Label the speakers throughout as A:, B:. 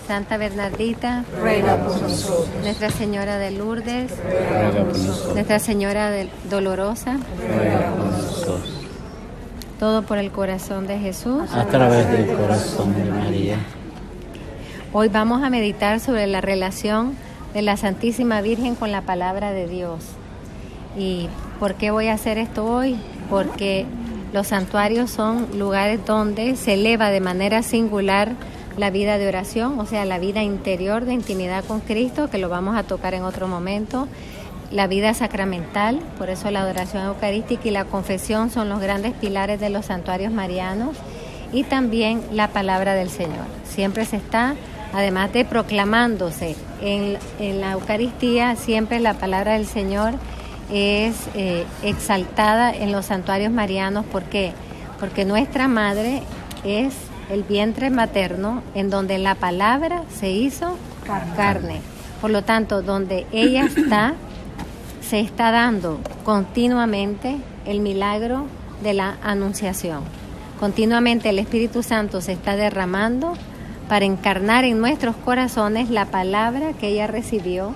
A: Santa Bernardita,
B: ruega por nosotros.
A: Nuestra Señora de Lourdes,
B: ruega por nosotros.
A: Nuestra Señora Dolorosa,
B: ruega por nosotros.
A: Todo por el corazón de Jesús.
B: A través del corazón de María.
A: Hoy vamos a meditar sobre la relación de la Santísima Virgen con la palabra de Dios. ¿Y por qué voy a hacer esto hoy? Porque los santuarios son lugares donde se eleva de manera singular la vida de oración, o sea, la vida interior de intimidad con Cristo, que lo vamos a tocar en otro momento, la vida sacramental, por eso la adoración eucarística y la confesión son los grandes pilares de los santuarios marianos, y también la palabra del Señor. Siempre se está, además de proclamándose en la Eucaristía, siempre la palabra del Señor es exaltada en los santuarios marianos. ¿Por qué? Porque nuestra madre es el vientre materno en donde la palabra se hizo carne. Por lo tanto, donde ella está, se está dando continuamente el milagro de la anunciación. Continuamente el Espíritu Santo se está derramando para encarnar en nuestros corazones la palabra que ella recibió,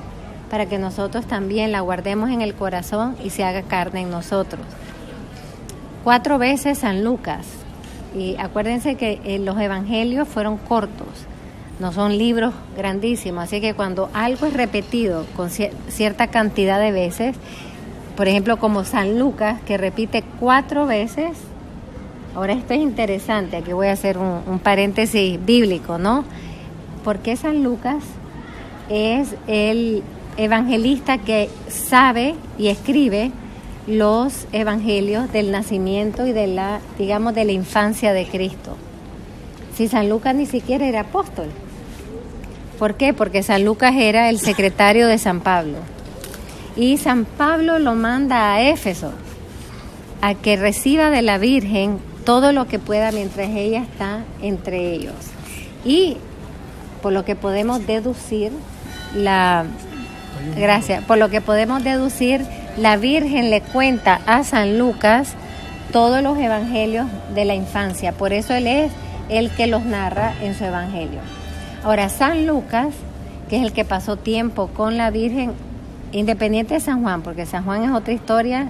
A: para que nosotros también la guardemos en el corazón y se haga carne en nosotros. 4 veces San Lucas, y acuérdense que los evangelios fueron cortos, no son libros grandísimos, así que cuando algo es repetido con cierta cantidad de veces, por ejemplo como San Lucas, que repite 4 veces, ahora esto es interesante, aquí voy a hacer un paréntesis bíblico, ¿no? Porque San Lucas es el evangelista que sabe y escribe los evangelios del nacimiento y de la infancia de Cristo. Si San Lucas ni siquiera era apóstol. ¿Por qué? Porque San Lucas era el secretario de San Pablo. Y San Pablo lo manda a Éfeso a que reciba de la Virgen todo lo que pueda mientras ella está entre ellos. Y por lo que podemos deducir, la Virgen le cuenta a San Lucas todos los evangelios de la infancia. Por eso él es el que los narra en su evangelio. Ahora, San Lucas, que es el que pasó tiempo con la Virgen, independiente de San Juan, porque San Juan es otra historia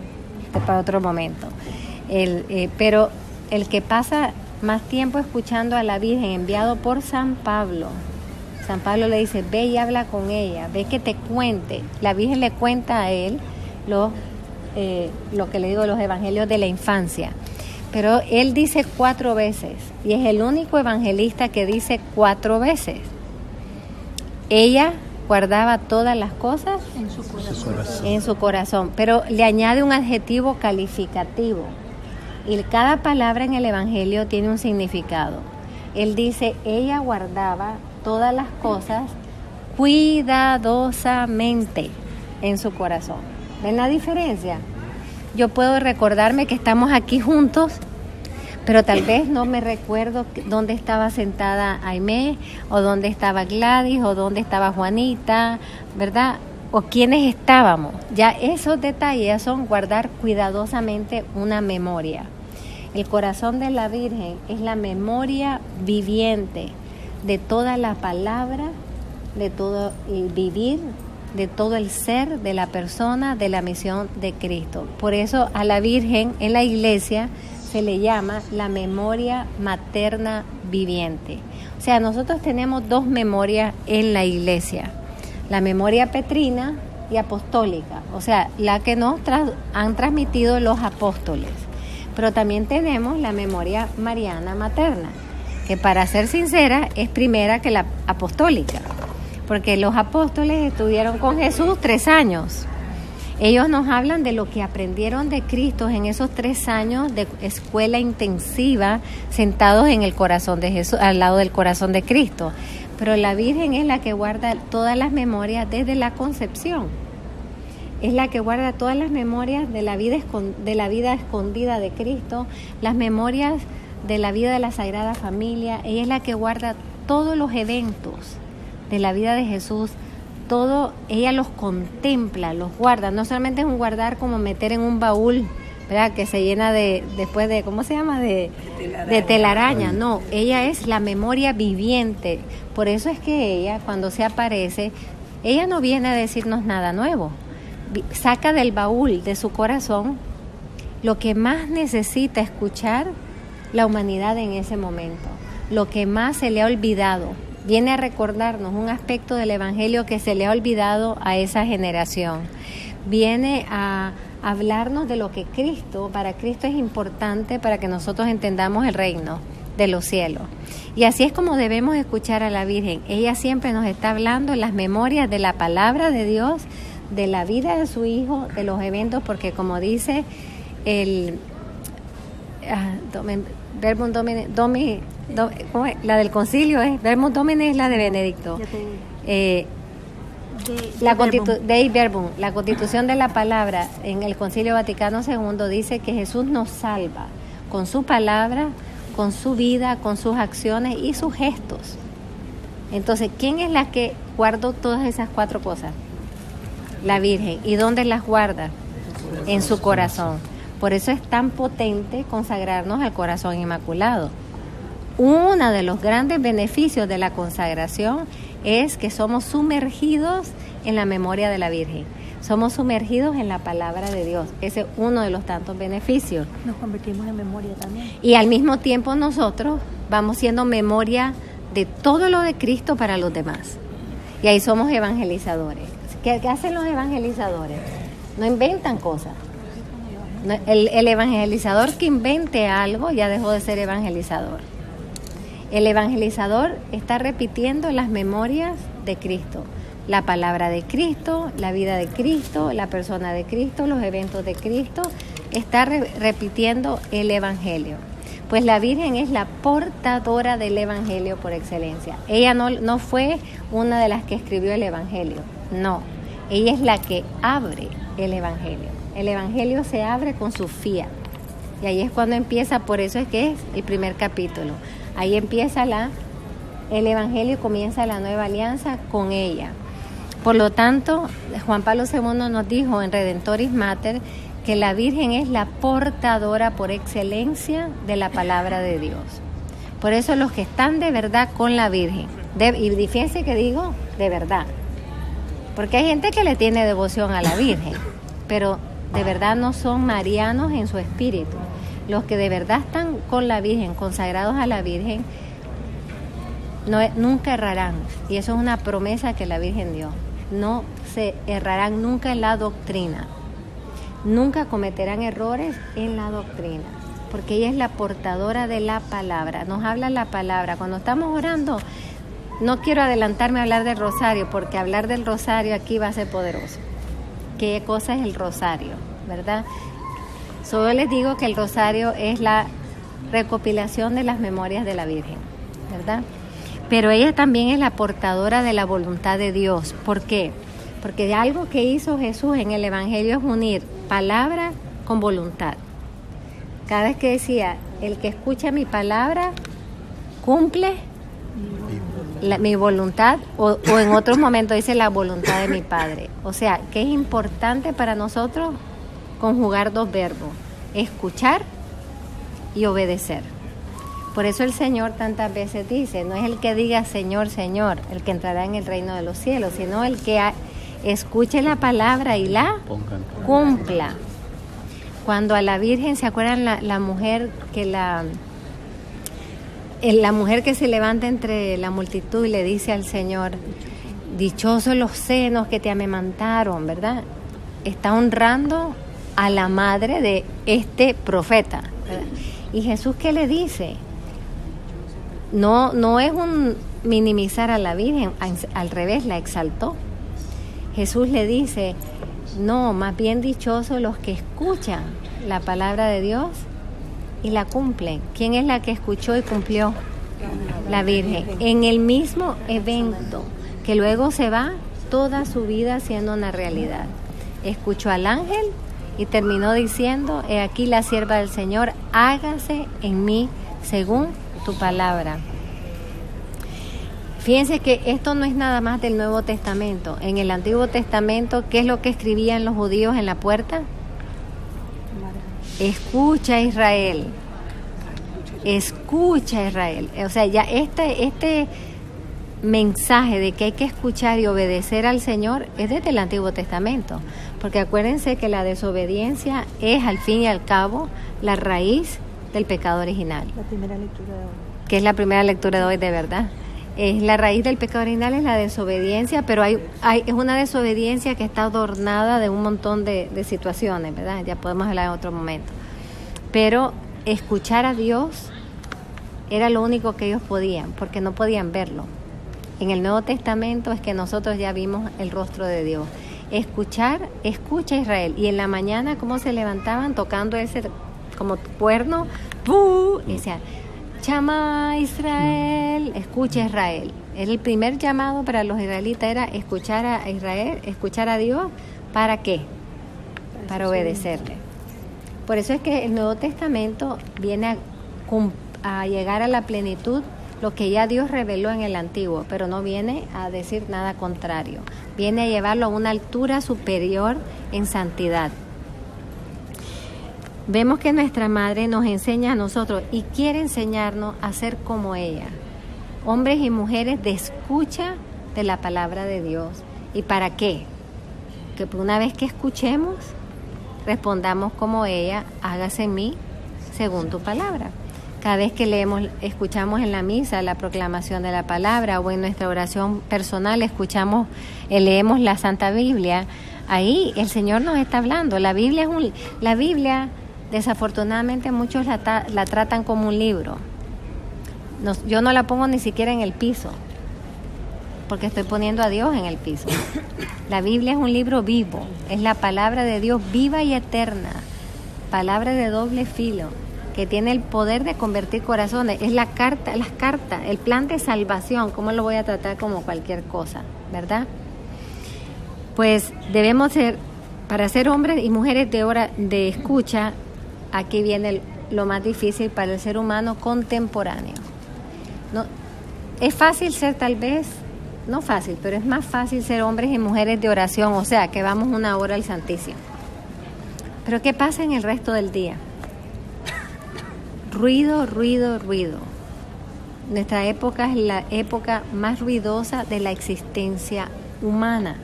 A: para otro momento. Pero el que pasa más tiempo escuchando a la Virgen, enviado por San Pablo. San Pablo le dice, ve y habla con ella, ve que te cuente. La Virgen le cuenta a él lo que le digo, los evangelios de la infancia. Pero él dice 4 veces, y es el único evangelista que dice 4 veces. Ella guardaba todas las cosas en su corazón, pero le añade un adjetivo calificativo. Y cada palabra en el evangelio tiene un significado. Él dice, ella guardaba todas las cosas cuidadosamente en su corazón. ¿Ven la diferencia? Yo puedo recordarme que estamos aquí juntos, pero tal vez no me recuerdo dónde estaba sentada Aimé, o dónde estaba Gladys, o dónde estaba Juanita, ¿verdad? O quiénes estábamos. Ya esos detalles son guardar cuidadosamente una memoria. El corazón de la Virgen es la memoria viviente de toda la palabra, de todo el vivir, de todo el ser de la persona, de la misión de Cristo. Por eso a la Virgen en la iglesia se le llama la memoria materna viviente. O sea, nosotros tenemos 2 memorias en la iglesia, la memoria petrina y apostólica, o sea, la que nos han transmitido los apóstoles. Pero también tenemos la memoria mariana materna, que para ser sincera es primera que la apostólica, porque los apóstoles estuvieron con Jesús 3 años. Ellos nos hablan de lo que aprendieron de Cristo en esos 3 años de escuela intensiva, sentados en el corazón de Jesús, al lado del corazón de Cristo. Pero la Virgen es la que guarda todas las memorias desde la concepción. Es la que guarda todas las memorias de la vida escondida de Cristo, las memorias de la vida de la Sagrada Familia. Ella es la que guarda todos los eventos de la vida de Jesús, todo, ella los contempla, los guarda. No solamente es un guardar como meter en un baúl ¿verdad? Que se llena después de, ¿cómo se llama? De telaraña. No, ella es la memoria viviente. Por eso es que ella, cuando se aparece, ella no viene a decirnos nada nuevo. Saca del baúl de su corazón lo que más necesita escuchar la humanidad en ese momento, lo que más se le ha olvidado. Viene a recordarnos un aspecto del Evangelio que se le ha olvidado a esa generación. Viene a hablarnos de lo que para Cristo es importante para que nosotros entendamos el reino de los cielos. Y así es como debemos escuchar a la Virgen. Ella siempre nos está hablando en las memorias de la palabra de Dios, de la vida de su Hijo, de los eventos, porque como dice la del concilio es Verbum Domini, es la de Benedicto. La constitución de la palabra en el Concilio Vaticano II dice que Jesús nos salva con su palabra, con su vida, con sus acciones y sus gestos. Entonces, ¿quién es la que guardó todas esas 4 cosas? La Virgen. ¿Y dónde las guarda? En su corazón. Por eso es tan potente consagrarnos al corazón inmaculado. Uno de los grandes beneficios de la consagración es que somos sumergidos en la memoria de la Virgen. Somos sumergidos en la palabra de Dios. Ese es uno de los tantos beneficios.
C: Nos convertimos en memoria también.
A: Y al mismo tiempo nosotros vamos siendo memoria de todo lo de Cristo para los demás. Y ahí somos evangelizadores. ¿Qué hacen los evangelizadores? No inventan cosas. El evangelizador que invente algo ya dejó de ser evangelizador. El evangelizador está repitiendo las memorias de Cristo, la palabra de Cristo, la vida de Cristo, la persona de Cristo, los eventos de Cristo. Está repitiendo el evangelio. Pues la Virgen es la portadora del evangelio por excelencia. Ella no fue una de las que escribió el evangelio, no. Ella es la que abre el evangelio. El evangelio se abre con su fiat. Y ahí es cuando empieza, por eso es que es el primer capítulo. Ahí empieza el evangelio y comienza la nueva alianza con ella. Por lo tanto, Juan Pablo II nos dijo en Redentoris Mater que la Virgen es la portadora por excelencia de la palabra de Dios. Por eso los que están de verdad con la Virgen, y fíjense que digo de verdad, porque hay gente que le tiene devoción a la Virgen, pero de verdad no son marianos en su espíritu. Los que de verdad están con la Virgen, consagrados a la Virgen, nunca errarán. Y eso es una promesa que la Virgen dio. No se errarán nunca en la doctrina. Nunca cometerán errores en la doctrina. Porque ella es la portadora de la palabra. Nos habla la palabra. Cuando estamos orando, no quiero adelantarme a hablar del rosario, porque hablar del rosario aquí va a ser poderoso. ¿Qué cosa es el rosario? ¿Verdad? Solo les digo que el rosario es la recopilación de las memorias de la Virgen, ¿verdad? Pero ella también es la portadora de la voluntad de Dios. ¿Por qué? Porque algo que hizo Jesús en el Evangelio es unir palabra con voluntad. Cada vez que decía, el que escucha mi palabra cumple mi voluntad, o en otros momentos dice la voluntad de mi Padre. O sea, que es importante para nosotros conjugar 2 verbos, escuchar y obedecer. Por eso el Señor tantas veces dice, no es el que diga Señor, Señor, el que entrará en el reino de los cielos, sino el que escuche la palabra y la cumpla. Cuando a la Virgen, ¿se acuerdan la mujer que la mujer que se levanta entre la multitud y le dice al Señor, dichosos los senos que te amamantaron, ¿verdad? Está honrando a la madre de este profeta, ¿verdad? Y Jesús, ¿qué le dice? No es un minimizar a la Virgen, al revés, la exaltó. Jesús le dice, no, más bien dichosos los que escuchan la palabra de Dios y la cumplen. ¿Quién es la que escuchó y cumplió? La Virgen. En el mismo evento, que luego se va toda su vida siendo una realidad. Escuchó al ángel y terminó diciendo, he aquí la sierva del Señor, hágase en mí según tu palabra. Fíjense que esto no es nada más del Nuevo Testamento. En el Antiguo Testamento, ¿qué es lo que escribían los judíos en la puerta? escucha Israel. Escucha Israel. O sea, ya este mensaje de que hay que escuchar y obedecer al Señor es desde el Antiguo Testamento. Porque acuérdense que la desobediencia es, al fin y al cabo, la raíz del pecado original.
C: La primera lectura de hoy.
A: Que es la primera lectura de hoy, de verdad. Es la raíz del pecado original, es la desobediencia, pero es una desobediencia que está adornada de un montón de situaciones, ¿verdad? Ya podemos hablar en otro momento. Pero escuchar a Dios era lo único que ellos podían, porque no podían verlo. En el Nuevo Testamento es que nosotros ya vimos el rostro de Dios. Escucha Israel. Y en la mañana, ¿cómo se levantaban? Tocando ese como cuerno, ¡pum! Y decían, llama a Israel, escucha Israel. El primer llamado para los israelitas era escuchar a Israel, escuchar a Dios. ¿Para qué? Para obedecerle. Por eso es que el Nuevo Testamento viene a llegar a la plenitud lo que ya Dios reveló en el Antiguo, pero no viene a decir nada contrario. Viene a llevarlo a una altura superior en santidad. Vemos que nuestra Madre nos enseña a nosotros y quiere enseñarnos a ser como ella. Hombres y mujeres de escucha de la palabra de Dios. ¿Y para qué? Que una vez que escuchemos, respondamos como ella, hágase en mí según tu palabra. Cada vez que escuchamos en la misa la proclamación de la palabra o en nuestra oración personal leemos la Santa Biblia, ahí el Señor nos está hablando. La Biblia desafortunadamente muchos la tratan como un libro. Yo no la pongo ni siquiera en el piso, porque estoy poniendo a Dios en el piso. La Biblia es un libro vivo, es la palabra de Dios viva y eterna, palabra de doble filo, que tiene el poder de convertir corazones. Es las cartas, el plan de salvación. ¿Cómo lo voy a tratar como cualquier cosa, verdad? Pues debemos ser, para ser hombres y mujeres de escucha, aquí viene lo más difícil para el ser humano contemporáneo. No, es fácil ser tal vez, no fácil, pero es más fácil ser hombres y mujeres de oración, o sea, que vamos 1 hora al Santísimo. Pero ¿qué pasa en el resto del día? Ruido, ruido, ruido. Nuestra época es la época más ruidosa de la existencia humana.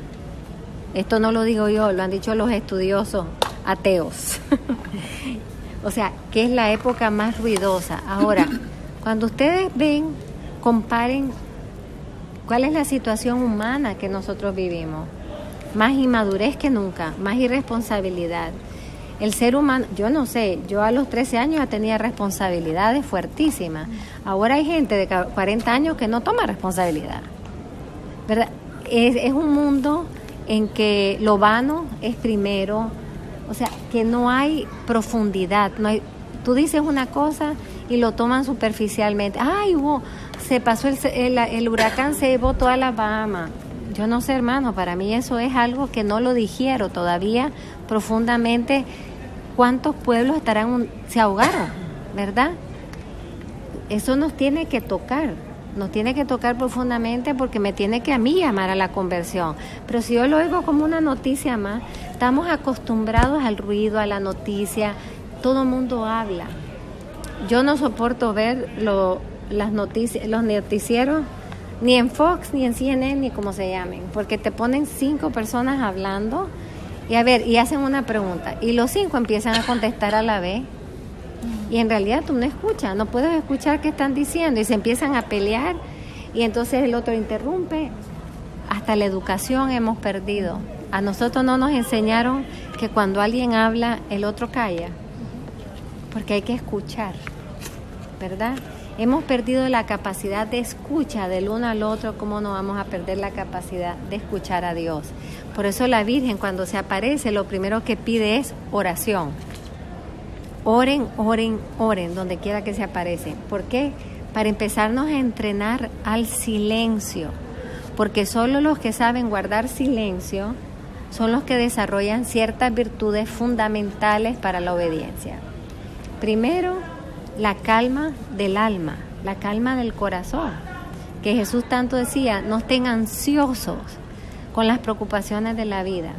A: Esto no lo digo yo, lo han dicho los estudiosos ateos. O sea, que es la época más ruidosa. Ahora, cuando ustedes comparen cuál es la situación humana que nosotros vivimos. Más inmadurez que nunca, más irresponsabilidad. El ser humano, yo no sé, yo a los 13 años ya tenía responsabilidades fuertísimas. Ahora hay gente de 40 años que no toma responsabilidad, ¿verdad? Es un mundo en que lo vano es primero, o sea, que no hay profundidad. Tú dices una cosa y lo toman superficialmente. ¡Ay, se pasó el huracán, se llevó toda la Bahamas! Yo no sé, hermano, para mí eso es algo que no lo digiero todavía profundamente. ¿Cuántos pueblos se ahogaron, verdad? Eso nos tiene que tocar profundamente, porque me tiene que a mí llamar a la conversión. Pero si yo lo oigo como una noticia más, estamos acostumbrados al ruido, a la noticia, todo el mundo habla. Yo no soporto ver las noticias, los noticieros, ni en Fox, ni en CNN, ni como se llamen, porque te ponen 5 personas hablando y hacen una pregunta y los 5 empiezan a contestar a la vez y en realidad tú no escuchas, no puedes escuchar qué están diciendo y se empiezan a pelear y entonces el otro interrumpe. Hasta la educación hemos perdido. A nosotros no nos enseñaron que cuando alguien habla el otro calla, porque hay que escuchar, ¿verdad? Hemos perdido la capacidad de escucha del uno al otro. ¿Cómo no vamos a perder la capacidad de escuchar a Dios? Por eso la Virgen, cuando se aparece, lo primero que pide es oración. Oren, oren, oren, donde quiera que se aparece. ¿Por qué? Para empezarnos a entrenar al silencio. Porque solo los que saben guardar silencio son los que desarrollan ciertas virtudes fundamentales para la obediencia. Primero, la calma del alma, la calma del corazón, que Jesús tanto decía, no estén ansiosos con las preocupaciones de la vida.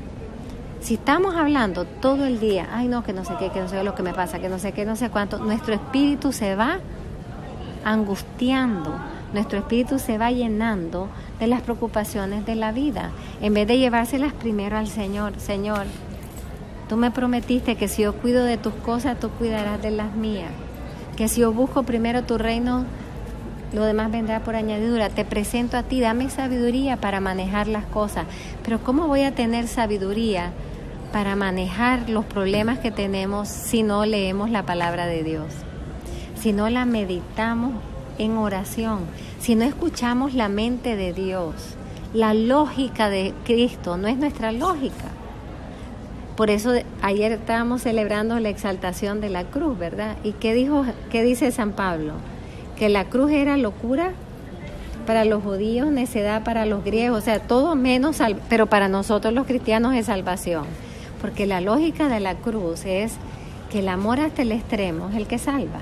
A: Si estamos hablando todo el día, ay no, que no sé qué, que no sé lo que me pasa, que no sé qué, no sé cuánto, nuestro espíritu se va angustiando, nuestro espíritu se va llenando de las preocupaciones de la vida, en vez de llevárselas primero al Señor. Señor, tú me prometiste que si yo cuido de tus cosas, tú cuidarás de las mías, que si yo busco primero tu reino, lo demás vendrá por añadidura. Te presento a ti, dame sabiduría para manejar las cosas. Pero ¿cómo voy a tener sabiduría para manejar los problemas que tenemos si no leemos la palabra de Dios? Si no la meditamos en oración, si no escuchamos la mente de Dios. La lógica de Cristo no es nuestra lógica. Por eso ayer estábamos celebrando la exaltación de la cruz, ¿verdad? ¿Y qué dice San Pablo? Que la cruz era locura para los judíos, necedad para los griegos, o sea, todo menos, pero para nosotros los cristianos es salvación. Porque la lógica de la cruz es que el amor hasta el extremo es el que salva.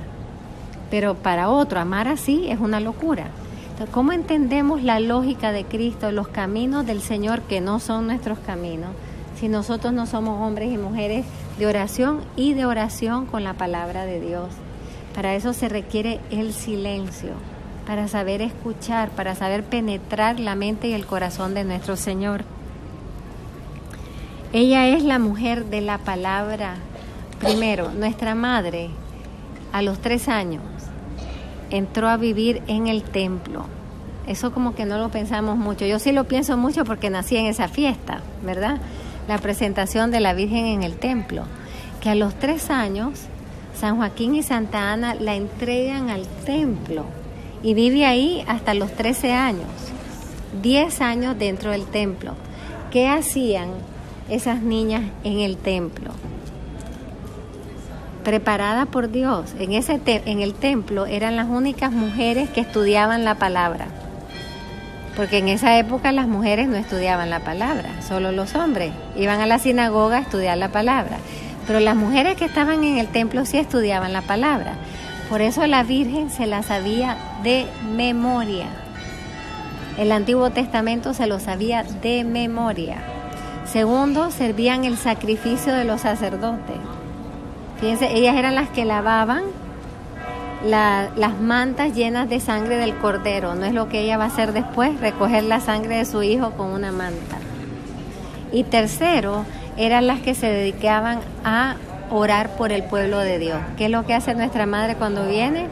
A: Pero para otro, amar así es una locura. Entonces, ¿cómo entendemos la lógica de Cristo, los caminos del Señor que no son nuestros caminos, si nosotros no somos hombres y mujeres de oración y de oración con la palabra de Dios? Para eso se requiere el silencio, para saber escuchar, para saber penetrar la mente y el corazón de nuestro Señor. Ella es la mujer de la palabra. Primero, nuestra madre, a los 3 años, entró a vivir en el templo. Eso como que no lo pensamos mucho. Yo sí lo pienso mucho porque nací en esa fiesta, ¿verdad? La presentación de la Virgen en el templo. Que a los 3 años, San Joaquín y Santa Ana la entregan al templo y vive ahí hasta los 13 años, 10 años dentro del templo. ¿Qué hacían esas niñas en el templo? Preparadas por Dios. En el templo eran las únicas mujeres que estudiaban la palabra, porque en esa época las mujeres no estudiaban la palabra, solo los hombres iban a la sinagoga a estudiar la palabra. Pero las mujeres que estaban en el templo sí estudiaban la palabra. Por eso la Virgen se la sabía de memoria. El Antiguo Testamento se lo sabía de memoria. Segundo, servían el sacrificio de los sacerdotes. Fíjense, ellas eran las que lavaban las mantas llenas de sangre del cordero. No es lo que ella va a hacer después, recoger la sangre de su hijo con una manta. Y tercero, eran las que se dedicaban a orar por el pueblo de Dios. ¿Qué es lo que hace nuestra madre cuando viene?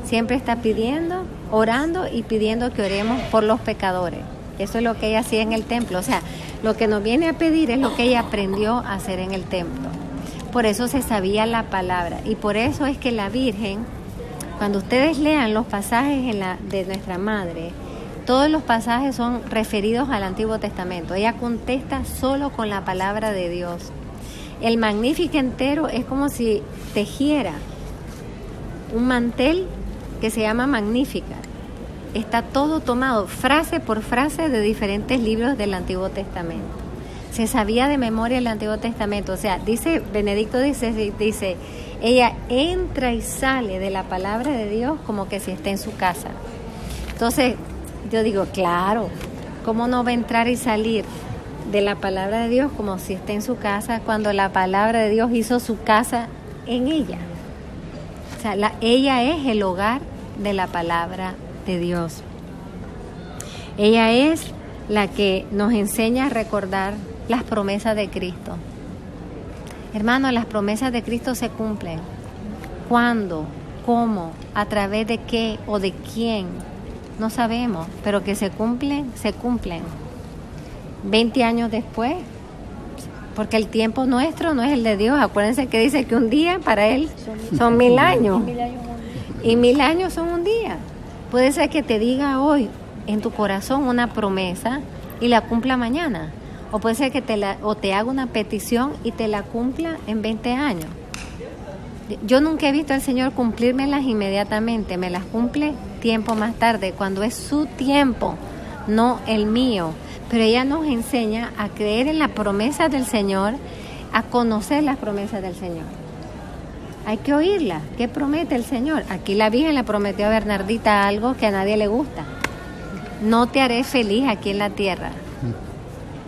A: Siempre está pidiendo, orando y pidiendo que oremos por los pecadores. Eso es lo que ella hacía en el templo. O sea, lo que nos viene a pedir es lo que ella aprendió a hacer en el templo. Por eso se sabía la palabra. Y por eso es que la Virgen, cuando ustedes lean los pasajes de nuestra madre, todos los pasajes son referidos al Antiguo Testamento. Ella contesta solo con la palabra de Dios. El Magnificat entero es como si tejiera un mantel que se llama Magnificat. Está todo tomado, frase por frase, de diferentes libros del Antiguo Testamento. Se sabía de memoria el Antiguo Testamento. O sea, Benedicto dice, ella entra y sale de la palabra de Dios como que si está en su casa. Entonces, yo digo, claro, ¿cómo no va a entrar y salir de la palabra de Dios como si está en su casa cuando la palabra de Dios hizo su casa en ella? O sea, ella es el hogar de la palabra de Dios. Ella es la que nos enseña a recordar las promesas de Cristo. Hermanos, las promesas de Cristo se cumplen. ¿Cuándo? ¿Cómo? ¿A través de qué o de quién? No sabemos, pero que se cumplen, se cumplen. 20 años después, porque el tiempo nuestro no es el de Dios. Acuérdense que dice que un día para Él son 1000 años. Y 1000 años son un día. Puede ser que te diga hoy en tu corazón una promesa y la cumpla mañana. O puede ser que te haga una petición y te la cumpla en 20 años. Yo nunca he visto al Señor cumplírmelas inmediatamente, me las cumple tiempo más tarde, cuando es su tiempo, no el mío. Pero ella nos enseña a creer en la promesa del Señor, a conocer las promesas del Señor. Hay que oírla. ¿Qué promete el Señor? Aquí la Virgen le prometió a Bernardita algo que a nadie le gusta. No te haré feliz aquí en la tierra.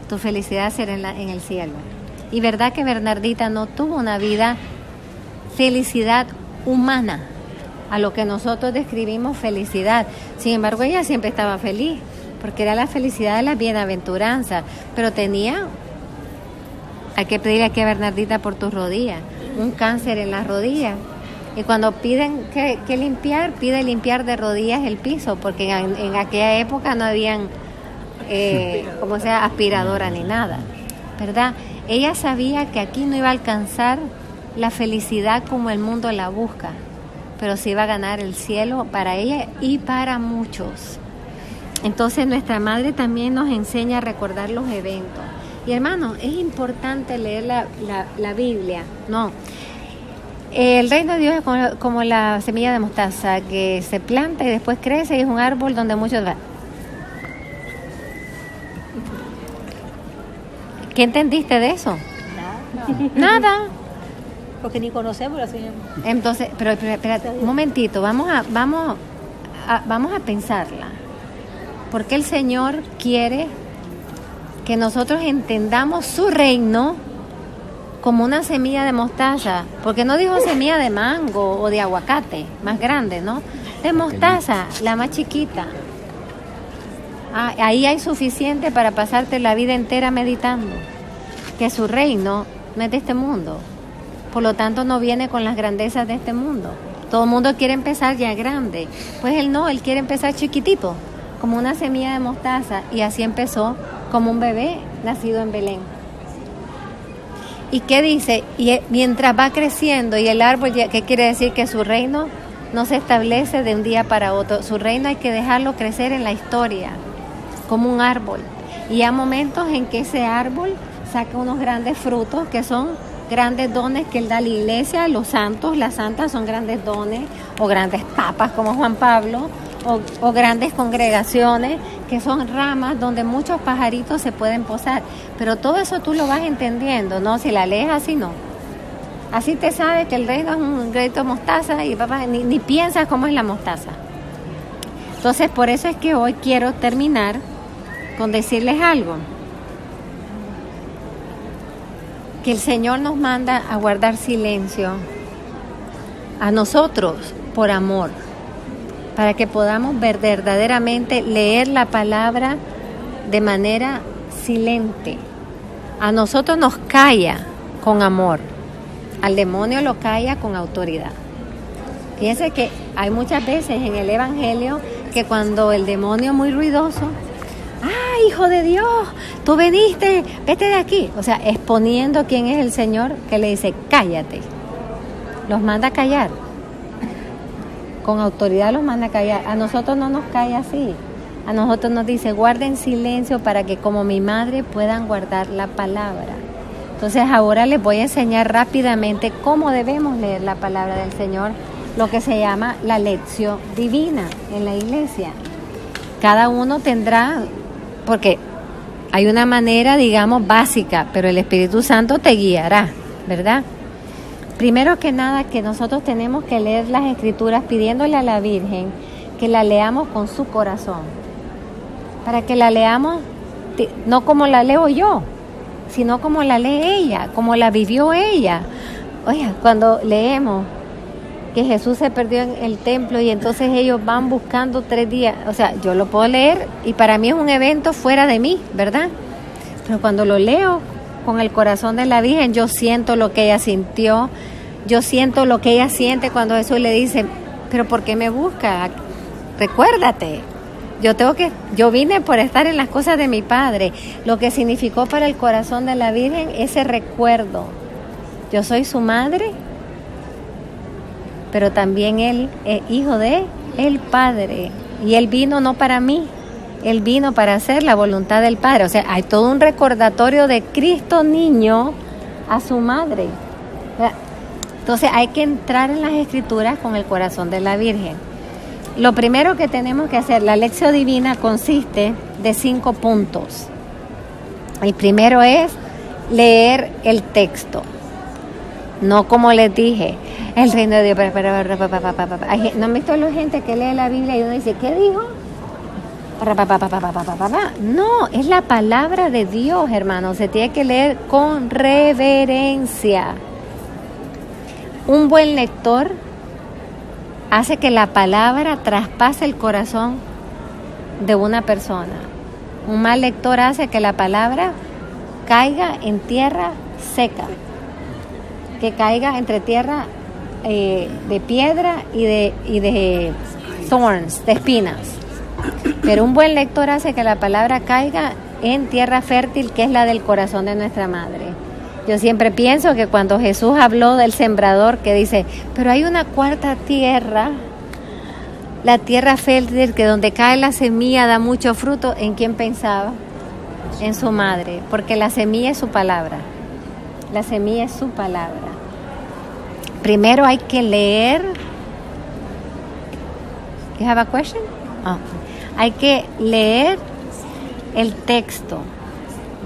A: Tu felicidad será en el cielo. Y verdad que Bernardita no tuvo una vida felicidad humana, a lo que nosotros describimos felicidad. Sin embargo, ella siempre estaba feliz, porque era la felicidad de la bienaventuranza, pero hay que pedirle aquí a Bernardita por tus rodillas, un cáncer en las rodillas. Y cuando piden que limpiar, pide limpiar de rodillas el piso, porque en aquella época no habían, aspiradora ni nada, ¿verdad? Ella sabía que aquí no iba a alcanzar la felicidad como el mundo la busca, pero se iba a ganar el cielo para ella y para muchos. Entonces nuestra madre también nos enseña a recordar los eventos. Y hermano, es importante leer la Biblia, ¿no? El reino de Dios es como la semilla de mostaza que se planta y después crece y es un árbol donde muchos van. ¿Qué entendiste de eso? Nada.
C: Porque ni conocemos la señora.
A: Entonces, pero espérate un momentito, vamos a pensarla. Porque el Señor quiere que nosotros entendamos su reino como una semilla de mostaza, porque no dijo semilla de mango o de aguacate, más grande, ¿no? De mostaza, la más chiquita. Ahí hay suficiente para pasarte la vida entera meditando, que su reino no es de este mundo, por lo tanto no viene con las grandezas de este mundo. Todo el mundo quiere empezar ya grande, pues él no, él quiere empezar chiquitito, como una semilla de mostaza, y así empezó como un bebé nacido en Belén. ¿Y qué dice? Y mientras va creciendo y el árbol, ¿qué quiere decir? Que su reino no se establece de un día para otro. Su reino hay que dejarlo crecer en la historia, como un árbol. Y hay momentos en que ese árbol saca unos grandes frutos que son grandes dones que él da a la iglesia. Los santos, las santas son grandes dones, o grandes papas como Juan Pablo, o grandes congregaciones que son ramas donde muchos pajaritos se pueden posar. Pero todo eso tú lo vas entendiendo, ¿no? Si la lees así, no. Así te sabes que el reino es un granito de mostaza y papá ni piensas cómo es la mostaza. Entonces, por eso es que hoy quiero terminar con decirles algo. Que el Señor nos manda a guardar silencio a nosotros por amor, para que podamos verdaderamente leer la palabra de manera silente. A nosotros nos calla con amor, al demonio lo calla con autoridad. Fíjense que hay muchas veces en el Evangelio que cuando el demonio es muy ruidoso, ¡ah, hijo de Dios! Tú veniste, vete de aquí. O sea, exponiendo quién es el Señor, que le dice, cállate. Los manda a callar. Con autoridad los manda a callar. A nosotros no nos calla así. A nosotros nos dice, guarden silencio para que como mi madre puedan guardar la palabra. Entonces ahora les voy a enseñar rápidamente cómo debemos leer la palabra del Señor, lo que se llama la lección divina en la iglesia. Cada uno tendrá, porque hay una manera, digamos, básica, pero el Espíritu Santo te guiará, ¿verdad? Primero que nada, que nosotros tenemos que leer las Escrituras pidiéndole a la Virgen que la leamos con su corazón, para que la leamos no como la leo yo, sino como la lee ella, como la vivió ella. Oiga, cuando leemos que Jesús se perdió en el templo y entonces ellos van buscando 3 días, o sea, yo lo puedo leer y para mí es un evento fuera de mí, ¿verdad? Pero cuando lo leo con el corazón de la Virgen, yo siento lo que ella sintió, yo siento lo que ella siente cuando Jesús le dice, pero ¿por qué me busca? Recuérdate, yo vine por estar en las cosas de mi Padre, lo que significó para el corazón de la Virgen ese recuerdo. Yo soy su madre, pero también él es hijo de el Padre, y él vino no para mí, él vino para hacer la voluntad del Padre. O sea, hay todo un recordatorio de Cristo niño a su madre. Entonces hay que entrar en las Escrituras con el corazón de la Virgen. Lo primero que tenemos que hacer, la lección divina consiste de 5 puntos. El primero es leer el texto. No como les dije, el reino de Dios. No me visto la gente que lee la Biblia y uno dice, ¿qué dijo? No, es la palabra de Dios, hermano. Se tiene que leer con reverencia. Un buen lector hace que la palabra traspase el corazón de una persona. Un mal lector hace que la palabra caiga en tierra seca, que caiga entre tierra de piedra y de thorns, de espinas. Pero un buen lector hace que la palabra caiga en tierra fértil, que es la del corazón de nuestra madre. Yo siempre pienso que cuando Jesús habló del sembrador, que dice, pero hay una cuarta tierra, la tierra fértil, que donde cae la semilla da mucho fruto, ¿en quién pensaba? En su madre, porque la semilla es su palabra. La semilla es su palabra. Primero hay que leer. You have a question? Oh. Hay que leer el texto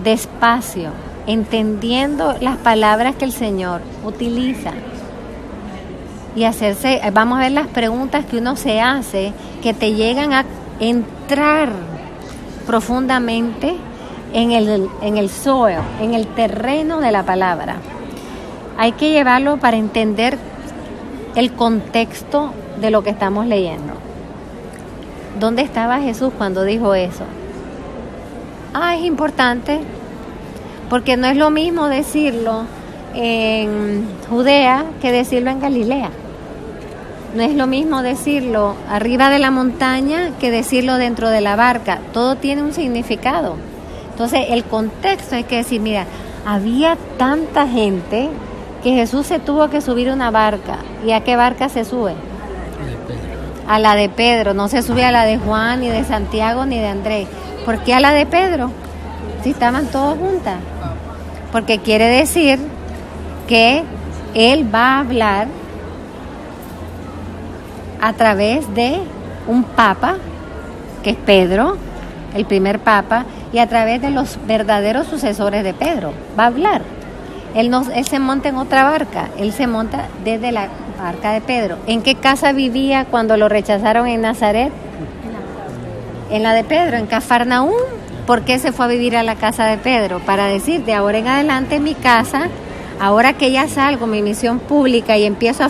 A: despacio, entendiendo las palabras que el Señor utiliza. Y vamos a ver las preguntas que uno se hace, que te llegan a entrar profundamente en el soil, en el terreno de la palabra. Hay que llevarlo para entender el contexto de lo que estamos leyendo. ¿Dónde estaba Jesús cuando dijo eso? Es importante, porque no es lo mismo decirlo en Judea que decirlo en Galilea. No es lo mismo decirlo arriba de la montaña que decirlo dentro de la barca. Todo tiene un significado. Entonces, el contexto hay que decir, mira, había tanta gente que Jesús se tuvo que subir a una barca. ¿Y a qué barca se sube? A la de Pedro. No se sube a la de Juan, ni de Santiago, ni de Andrés. ¿Por qué a la de Pedro? Si estaban todos juntas. Porque quiere decir que él va a hablar a través de un papa, que es Pedro, el primer papa, y a través de los verdaderos sucesores de Pedro. Va a hablar. Él se monta en otra barca. Él se monta desde la barca de Pedro. ¿En qué casa vivía cuando lo rechazaron en Nazaret? En la de Pedro, en Cafarnaúm. ¿Por qué se fue a vivir a la casa de Pedro? Para decir, de ahora en adelante mi casa, ahora que ya salgo, mi misión pública, y empiezo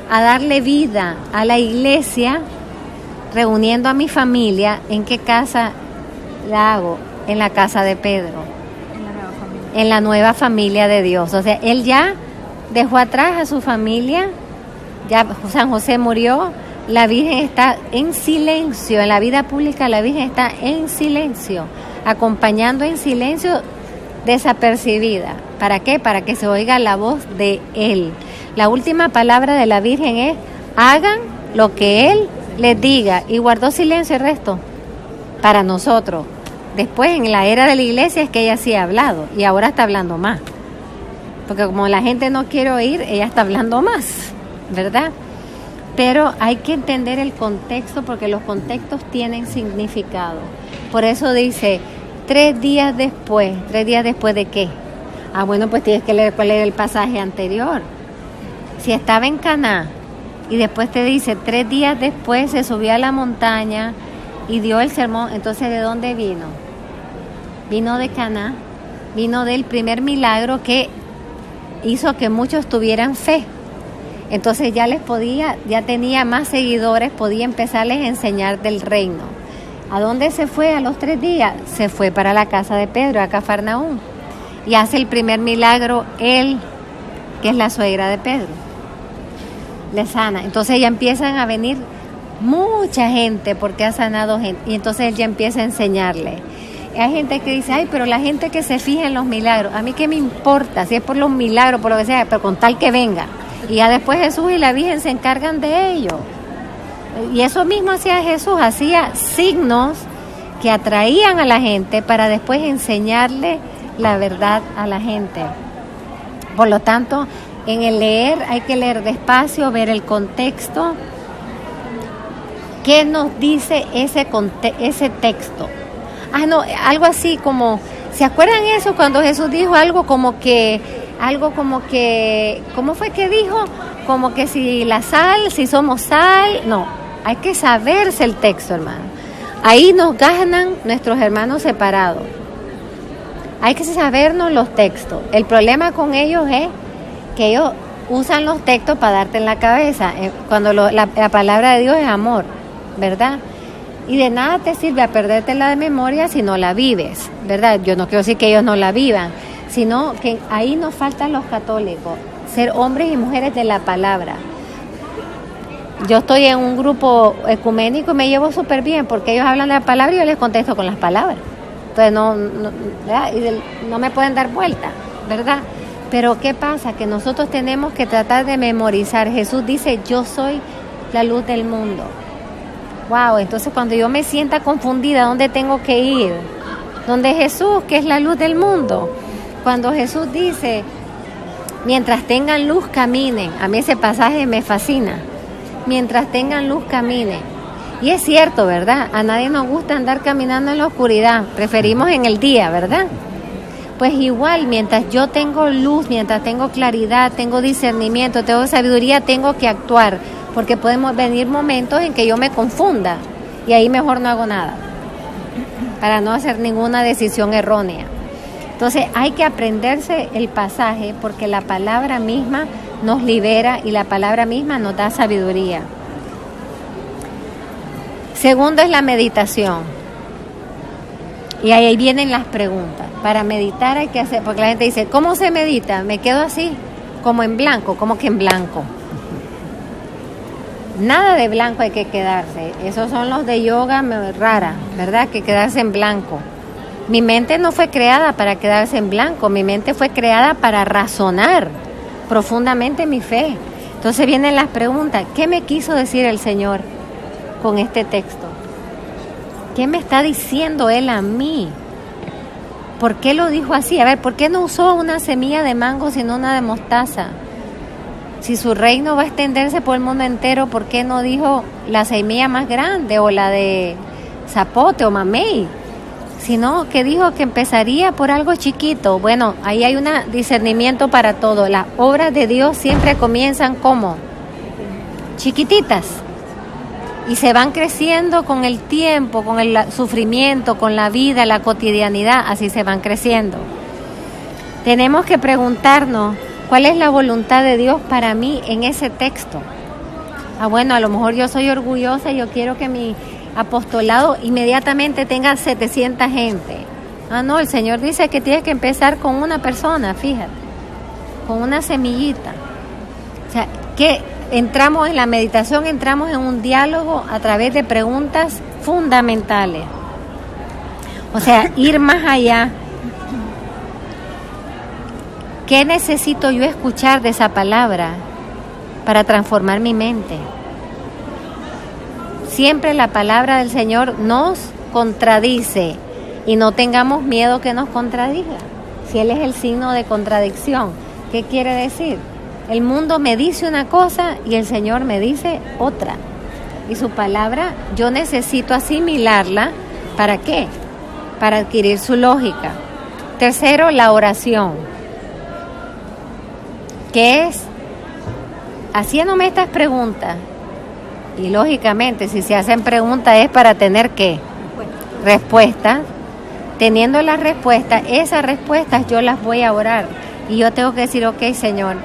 A: a darle vida a la iglesia, reuniendo a mi familia, ¿en qué casa la hago? En la casa de Pedro, en la nueva familia de Dios. O sea, él ya dejó atrás a su familia, ya San José murió, la Virgen está en silencio, en la vida pública la Virgen está en silencio, acompañando en silencio, desapercibida. ¿Para qué? Para que se oiga la voz de Él. La última palabra de la Virgen es, hagan lo que Él les diga, y guardó silencio el resto para nosotros. Después, en la era de la iglesia, es que ella sí ha hablado, y ahora está hablando más. Porque como la gente no quiere oír, ella está hablando más, ¿verdad? Pero hay que entender el contexto, porque los contextos tienen significado. Por eso dice, 3 días después. ¿3 días después de qué? Bueno, pues tienes que leer cuál era el pasaje anterior. Si estaba en Caná, y después te dice, 3 días después se subió a la montaña y dio el sermón, entonces ¿de dónde vino? Vino de Caná, vino del primer milagro que hizo que muchos tuvieran fe. Entonces ya tenía más seguidores, podía empezarles a enseñar del reino. ¿A dónde se fue a los 3 días? Se fue para la casa de Pedro, a Cafarnaúm, y hace el primer milagro él, que es la suegra de Pedro, le sana. Entonces ya empiezan a venir mucha gente porque ha sanado gente, y entonces él ya empieza a enseñarle. Hay gente que dice, pero la gente que se fija en los milagros, a mí qué me importa, si es por los milagros, por lo que sea, pero con tal que venga. Y ya después Jesús y la Virgen se encargan de ello. Y eso mismo hacía Jesús, hacía signos que atraían a la gente para después enseñarle la verdad a la gente. Por lo tanto, en el leer hay que leer despacio, ver el contexto. ¿Qué nos dice ese texto? Algo así como, ¿se acuerdan eso cuando Jesús dijo algo como que, ¿cómo fue que dijo? Como que si somos sal, no, hay que saberse el texto, hermano. Ahí nos ganan nuestros hermanos separados. Hay que sabernos los textos. El problema con ellos es que ellos usan los textos para darte en la cabeza, cuando la palabra de Dios es amor, ¿verdad? Y de nada te sirve a perdértela de memoria si no la vives, ¿verdad? Yo no quiero decir que ellos no la vivan, sino que ahí nos faltan los católicos, ser hombres y mujeres de la palabra. Yo estoy en un grupo ecuménico y me llevo súper bien, porque ellos hablan de la palabra y yo les contesto con las palabras. Entonces no me pueden dar vuelta, ¿verdad? Pero ¿qué pasa? Que nosotros tenemos que tratar de memorizar. Jesús dice, yo soy la luz del mundo. Wow, entonces cuando yo me sienta confundida, ¿dónde tengo que ir? Donde Jesús, que es la luz del mundo. Cuando Jesús dice, mientras tengan luz, caminen. A mí ese pasaje me fascina. Mientras tengan luz, caminen. Y es cierto, ¿verdad? A nadie nos gusta andar caminando en la oscuridad. Preferimos en el día, ¿verdad? Pues igual, mientras yo tengo luz, mientras tengo claridad, tengo discernimiento, tengo sabiduría, tengo que actuar, porque podemos venir momentos en que yo me confunda y ahí mejor no hago nada, para no hacer ninguna decisión errónea. Entonces hay que aprenderse el pasaje, porque la palabra misma nos libera y la palabra misma nos da sabiduría. Segundo es la meditación. Y ahí vienen las preguntas. Para meditar hay que hacer, porque la gente dice, ¿cómo se medita? Me quedo así, como en blanco. ¿Cómo que en blanco? Nada de blanco hay que quedarse. Esos son los de yoga rara, ¿verdad? Que quedarse en blanco. Mi mente no fue creada para quedarse en blanco. Mi mente fue creada para razonar profundamente mi fe. Entonces vienen las preguntas. ¿Qué me quiso decir el Señor con este texto? ¿Qué me está diciendo Él a mí? ¿Por qué lo dijo así? A ver, ¿por qué no usó una semilla de mango sino una de mostaza? Si su reino va a extenderse por el mundo entero, ¿por qué no dijo la semilla más grande o la de zapote o mamey? Sino que dijo que empezaría por algo chiquito. Bueno, ahí hay un discernimiento para todo. Las obras de Dios siempre comienzan como chiquititas. Y se van creciendo con el tiempo, con el sufrimiento, con la vida, la cotidianidad, así se van creciendo. Tenemos que preguntarnos, ¿cuál es la voluntad de Dios para mí en ese texto? Bueno, a lo mejor yo soy orgullosa y yo quiero que mi apostolado inmediatamente tenga 700 gente. No, el Señor dice que tienes que empezar con una persona, fíjate, con una semillita. O sea, que entramos en la meditación, entramos en un diálogo a través de preguntas fundamentales. O sea, ir más allá. ¿Qué necesito yo escuchar de esa palabra para transformar mi mente? Siempre la palabra del Señor nos contradice y no tengamos miedo que nos contradiga. Si Él es el signo de contradicción, ¿qué quiere decir? El mundo me dice una cosa y el Señor me dice otra. Y su palabra yo necesito asimilarla. ¿Para qué? Para adquirir su lógica. Tercero, la oración. ¿Qué es? Haciéndome estas preguntas. Y lógicamente, si se hacen preguntas es para tener ¿qué? Respuestas. Teniendo las respuestas, esas respuestas yo las voy a orar. Y yo tengo que decir, ok, Señor,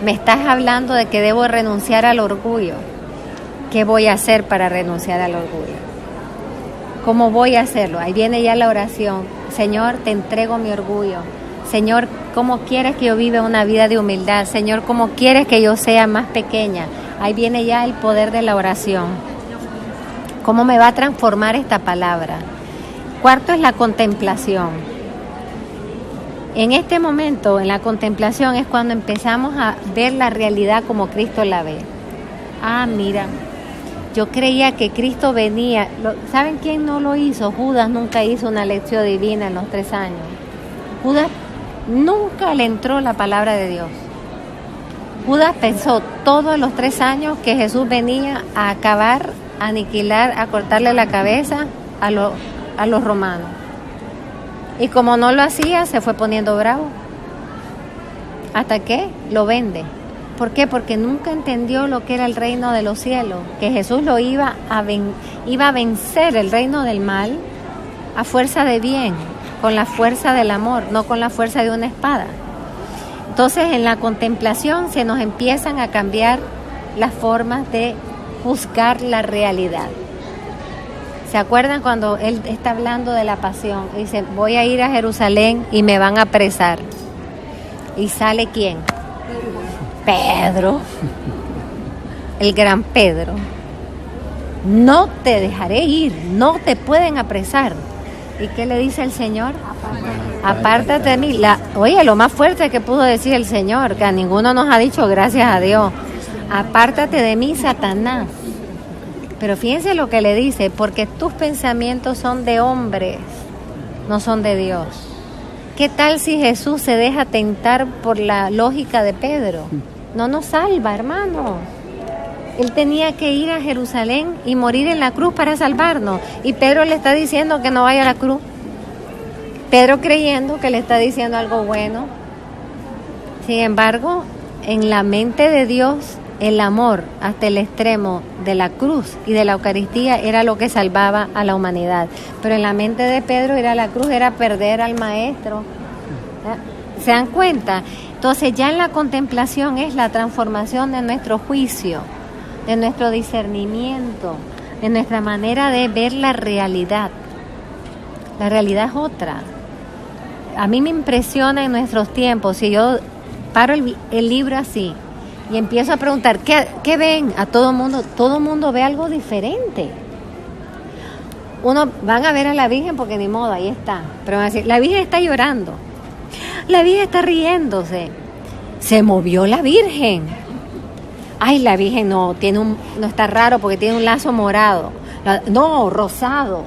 A: me estás hablando de que debo renunciar al orgullo. ¿Qué voy a hacer para renunciar al orgullo? ¿Cómo voy a hacerlo? Ahí viene ya la oración. Señor, te entrego mi orgullo. Señor, ¿cómo quieres que yo viva una vida de humildad? Señor, ¿cómo quieres que yo sea más pequeña? Ahí viene ya el poder de la oración. ¿Cómo me va a transformar esta palabra? Cuarto es la contemplación. En este momento, en la contemplación, es cuando empezamos a ver la realidad como Cristo la ve. Mira, yo creía que Cristo venía. ¿Saben quién no lo hizo? Judas nunca hizo una lección divina en los 3 años. Judas nunca le entró la palabra de Dios. Judas pensó todos los 3 años que Jesús venía a acabar, a aniquilar, a cortarle la cabeza a los romanos. Y como no lo hacía, se fue poniendo bravo. ¿Hasta qué? Lo vende. ¿Por qué? Porque nunca entendió lo que era el reino de los cielos, que Jesús lo iba a vencer el reino del mal a fuerza de bien, con la fuerza del amor, no con la fuerza de una espada. Entonces, en la contemplación se nos empiezan a cambiar las formas de juzgar la realidad. ¿Se acuerdan cuando él está hablando de la pasión? Dice, voy a ir a Jerusalén y me van a apresar. ¿Y sale quién? Pedro, el gran Pedro. No te dejaré ir, no te pueden apresar. ¿Y qué le dice el Señor? Apártate de mí. Oye, lo más fuerte que pudo decir el Señor, que a ninguno nos ha dicho, gracias a Dios. Apártate de mí, Satanás. Pero fíjense lo que le dice, porque tus pensamientos son de hombres, no son de Dios. ¿Qué tal si Jesús se deja tentar por la lógica de Pedro? No nos salva, hermano. Él tenía que ir a Jerusalén y morir en la cruz para salvarnos. Y Pedro le está diciendo que no vaya a la cruz. Pedro creyendo que le está diciendo algo bueno. Sin embargo, en la mente de Dios, el amor hasta el extremo de la cruz y de la Eucaristía era lo que salvaba a la humanidad. Pero en la mente de Pedro ir a la cruz era perder al Maestro. ¿Se dan cuenta? Entonces ya en la contemplación es la transformación de nuestro juicio, de nuestro discernimiento, de nuestra manera de ver la realidad. La realidad es otra. A mí me impresiona en nuestros tiempos, si yo paro el libro así y empiezo a preguntar, ¿qué ven? A todo mundo ve algo diferente. Van a ver a la Virgen porque ni modo, ahí está. Pero van a decir, la Virgen está llorando. La Virgen está riéndose. Se movió la Virgen. Ay, la Virgen no está raro porque tiene un lazo morado. No, rosado.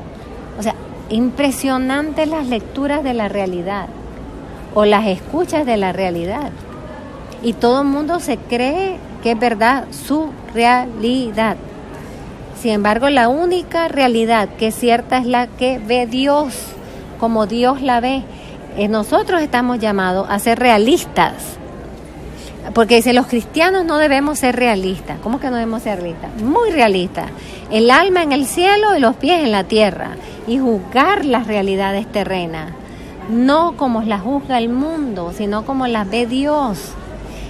A: O sea, impresionantes las lecturas de la realidad o las escuchas de la realidad. Y todo el mundo se cree que es verdad su realidad. Sin embargo, la única realidad que es cierta es la que ve Dios, como Dios la ve. Nosotros estamos llamados a ser realistas. Porque dice, los cristianos no debemos ser realistas. ¿Cómo que no debemos ser realistas? Muy realistas. El alma en el cielo y los pies en la tierra. Y juzgar las realidades terrenas. No como las juzga el mundo, sino como las ve Dios.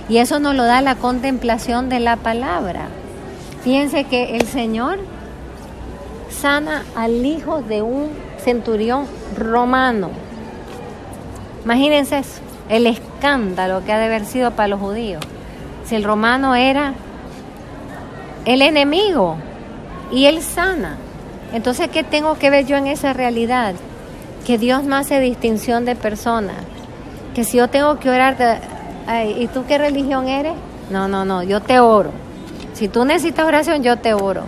A: Y eso nos lo da la contemplación de la palabra. Fíjense que el Señor sana al hijo de un centurión romano. Imagínense eso, el escándalo que ha de haber sido para los judíos. Si el romano era el enemigo y él sana. Entonces, ¿qué tengo que ver yo en esa realidad? Que Dios no hace distinción de personas. Que si yo tengo que orar, ¿y tú qué religión eres? No, yo te oro. Si tú necesitas oración, yo te oro.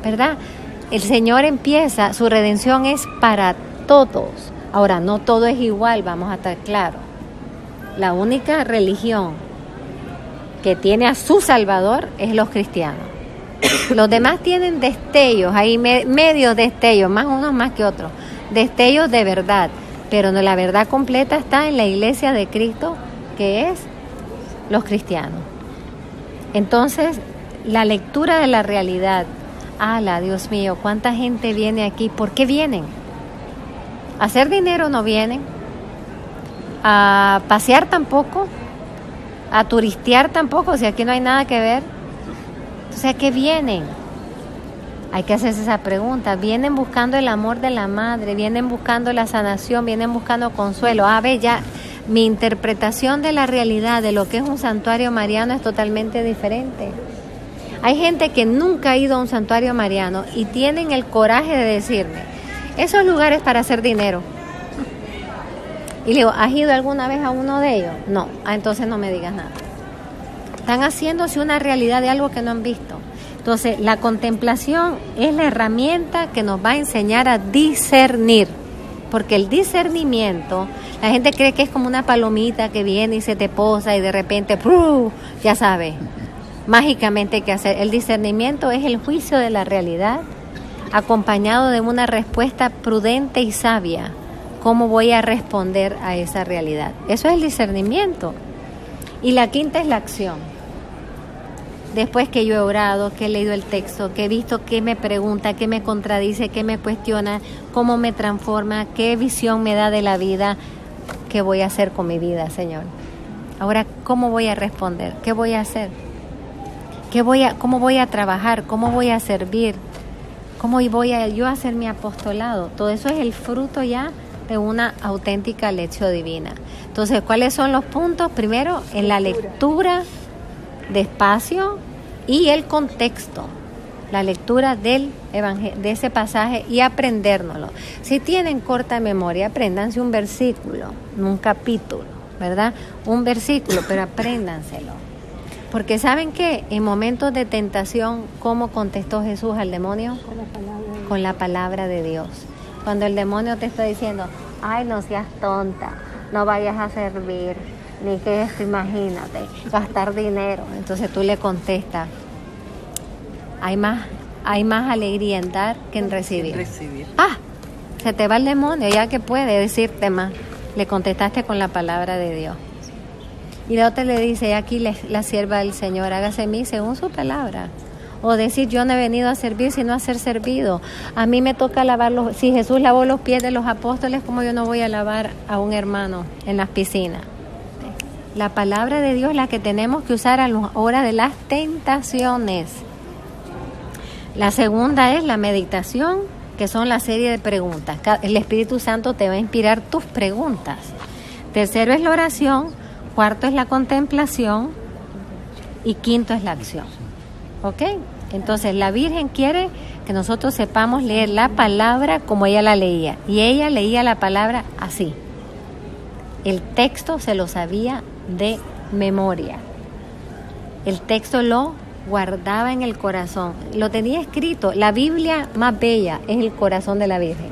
A: ¿Verdad? El Señor empieza, su redención es para todos. Ahora, no todo es igual, vamos a estar claros. La única religión que tiene a su Salvador es los cristianos. Los demás tienen destellos, hay medios destellos, más unos más que otros. Destellos de verdad, pero no, la verdad completa está en la iglesia de Cristo, que es los cristianos. Entonces, la lectura de la realidad, ¡ala, Dios mío! ¿Cuánta gente viene aquí? ¿Por qué vienen? ¿A hacer dinero no vienen? ¿A pasear tampoco? ¿A turistear tampoco? Si aquí no hay nada que ver. Entonces, ¿a qué vienen? Hay que hacerse esa pregunta. Vienen buscando el amor de la madre, vienen buscando la sanación, vienen buscando consuelo. Ya mi interpretación de la realidad de lo que es un santuario mariano es totalmente diferente. Hay gente que nunca ha ido a un santuario mariano y tienen el coraje de decirme, esos lugares para hacer dinero. Y le digo, ¿has ido alguna vez a uno de ellos? No, entonces no me digas nada. Están haciéndose una realidad de algo que no han visto. Entonces, la contemplación es la herramienta que nos va a enseñar a discernir. Porque el discernimiento, la gente cree que es como una palomita que viene y se te posa y de repente, ¡prum!, ya sabes, mágicamente hay que hacer. El discernimiento es el juicio de la realidad, acompañado de una respuesta prudente y sabia. ¿Cómo voy a responder a esa realidad? Eso es el discernimiento. Y la quinta es la acción. después que yo he orado, que he leído el texto, que he visto qué me pregunta, qué me contradice, qué me cuestiona, cómo me transforma, qué visión me da de la vida, qué voy a hacer con mi vida, Señor. Ahora, ¿cómo voy a responder? ¿Qué voy a hacer? ¿Cómo voy a trabajar? ¿Cómo voy a servir? ¿Cómo voy a yo hacer mi apostolado? Todo eso es el fruto ya de una auténtica lección divina. Entonces, ¿cuáles son los puntos? Primero, en la lectura despacio y el contexto, la lectura del de ese pasaje y aprendérnoslo. Si tienen corta memoria, apréndanse un versículo, un capítulo, ¿verdad? Un versículo, pero apréndanselo. Porque ¿saben qué? En momentos de tentación, ¿cómo contestó Jesús al demonio? Con la palabra de Dios. Cuando el demonio te está diciendo, ay, no seas tonta, no vayas a servir, ni que esto, imagínate, gastar dinero. Entonces tú le contestas, hay más alegría en dar que en recibir. Se te va el demonio, ya que puede decirte más. Le contestaste con la palabra de Dios. Y la otra le dice, aquí la sierva del Señor, hágase en mí según su palabra. O decir, yo no he venido a servir, sino a ser servido. A mí me toca lavar si Jesús lavó los pies de los apóstoles, ¿cómo yo no voy a lavar a un hermano en las piscinas? La palabra de Dios es la que tenemos que usar a la hora de las tentaciones. La segunda es la meditación, que son la serie de preguntas. El Espíritu Santo te va a inspirar tus preguntas. Tercero es la oración. Cuarto es la contemplación. Y quinto es la acción. ¿Ok? Entonces la Virgen quiere que nosotros sepamos leer la palabra como ella la leía. Y ella leía la palabra así. El texto se lo sabía de memoria. El texto lo guardaba en el corazón. Lo tenía escrito. La Biblia más bella es el corazón de la Virgen,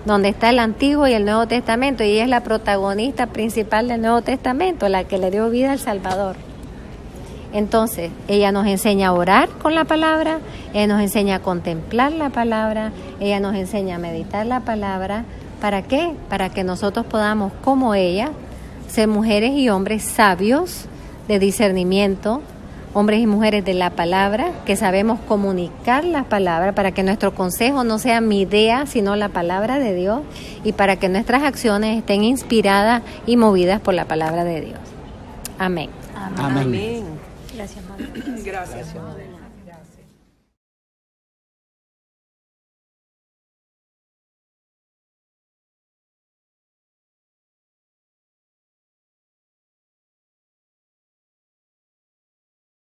A: donde está el Antiguo y el Nuevo Testamento. Y ella es la protagonista principal del Nuevo Testamento, la que le dio vida al Salvador. Entonces, ella nos enseña a orar con la palabra, ella nos enseña a contemplar la palabra, ella nos enseña a meditar la palabra. ¿Para qué? Para que nosotros podamos, como ella, ser mujeres y hombres sabios de discernimiento, hombres y mujeres de la palabra, que sabemos comunicar la palabra para que nuestro consejo no sea mi idea, sino la palabra de Dios, y para que nuestras acciones estén inspiradas y movidas por la palabra de Dios. Amén.
B: Amén.
C: Gracias, Madre.
D: Gracias, Madre.